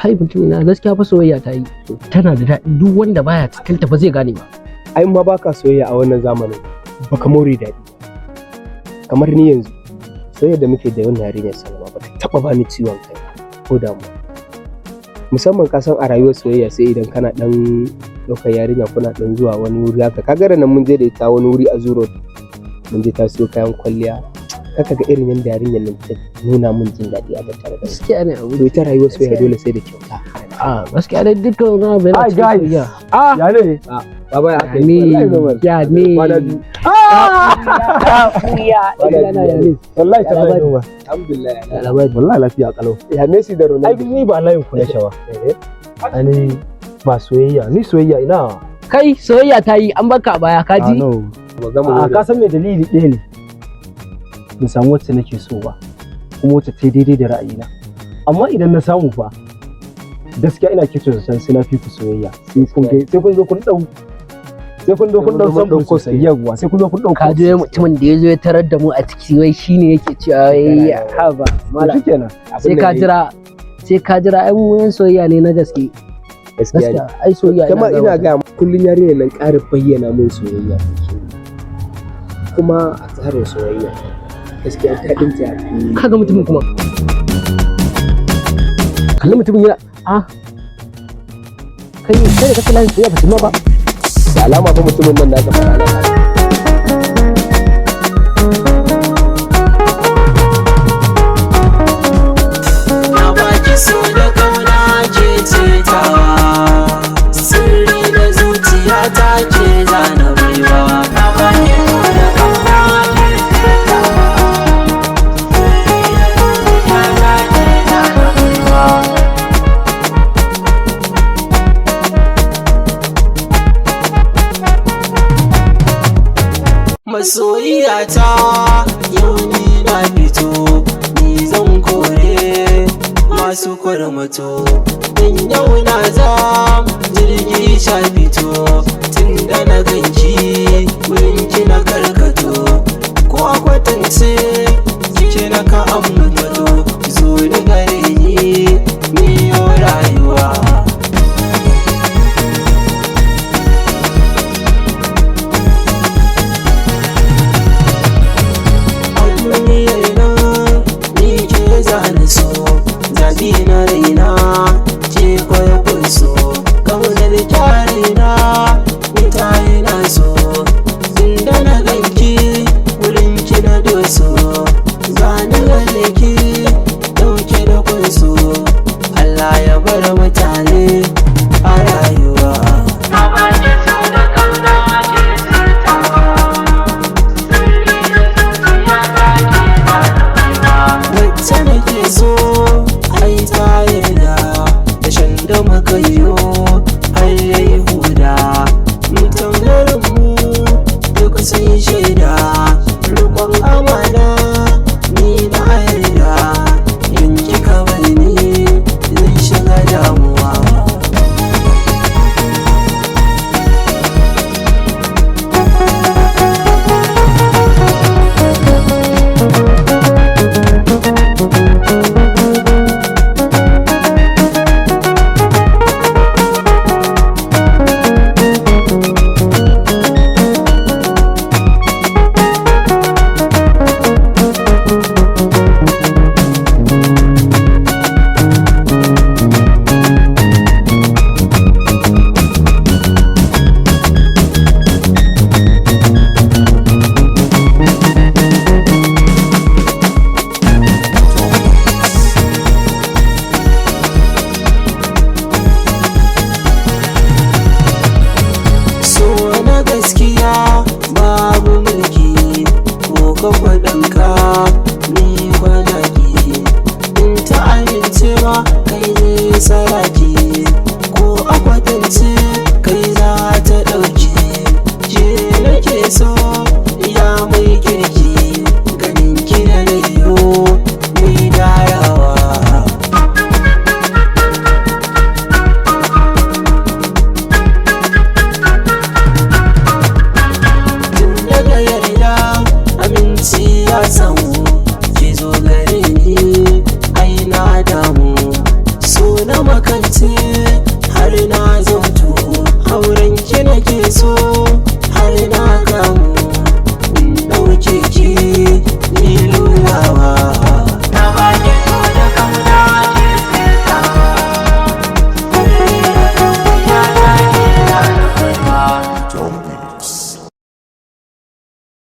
kai mutum na gaskiya fa soyayya ta yi tana da daɗi, duk wanda baya cikin ta ba zai gane ba. Ai ma baka soyayya a wannan zamanin baka more daɗi. Kamar ni yanzu soyayya da muke da wannan yarinyar Salma ba ta taba bani ciwon kai ko damuwa. Musamman ka san a rayuwar soyayya sai idan kana dan ɗaukar yarinya kuna dan zuwa wani wuri haka, kaga nan mun je da ita wani wuri a Zuro, mun je ta siyo kayan kwalliya, kaka ga irin yanda yarinyar nan ta nuna mun jin daɗi a tattare da Gaskiya ne abu. ita rayuwar soyayya dole sai da kyauta. Gaskiya dai dukkan wani abu yana cikin soyayya. Ya ne? Baba ya kai. Ya ne. Wallahi ta bai noma. Alhamdulillah. Wallahi lafiya kalau. Ya Messi da Ronaldo. Ai ni ba layin ku na shawa. Ani ba soyayya, ni soyayya ina. Kai soyayya ta yi an baka a baya ka ji? Ka san me dalili ɗaya ne. Ban samu wacce nake so ba, kuma wacce ta daidai da ra'ayina. Amma idan na samu fa, gaskiya ina kito da san sai na fi ku soyayya. Sai kun zo kun dau san ku sosai yawa, sai kun zo kun dau. Ka je mutumin da ya zo ya tarar da mu a ciki wai shine yake cewa ya haba Mala kenan. sai ka jira ai mu yan soyayya ne na gaske. Gaskiya ai soyayya kuma ina ga kullun yarinyar nan ƙara bayyana mun soyayya kuma a tsarin soyayya gaskiya ta dinta kaga mutumin kuma kalli mutumin yana kai da kake layin soyayya ba tuma ba da alama fa mutumin nan na ga fara so da kauna ke cetawa, sirri da zuciya ta ke zana baiwa. Na baki so da kauna ke cetawa, sirri da zuciya ta ke zana baiwa. Masoyiyata yau ni na fito, ni zan kore masu kwarmato. In yau na zam jirgi sha fito, tun da na ganki wurin ki na karkato. Ko a kwatance ki na ka ambato, zo ni gare ni yau rayuwa. Zabi na raina ce kwaya kunso, kaunar kyarina ni ta yi naso. Inda na ganki wurin ki na doso, zani gane ki dauke da kunso. Allah ya bar mutane a rayuwa. Wacce nake so ai ta yarda da shan da muka yiwo har yayi huda. Mutangarin mu duk sun shaida, rikon amana ni na yarda. In kika bar ni zan shiga damuwa. makance har na zautu auren ki nake so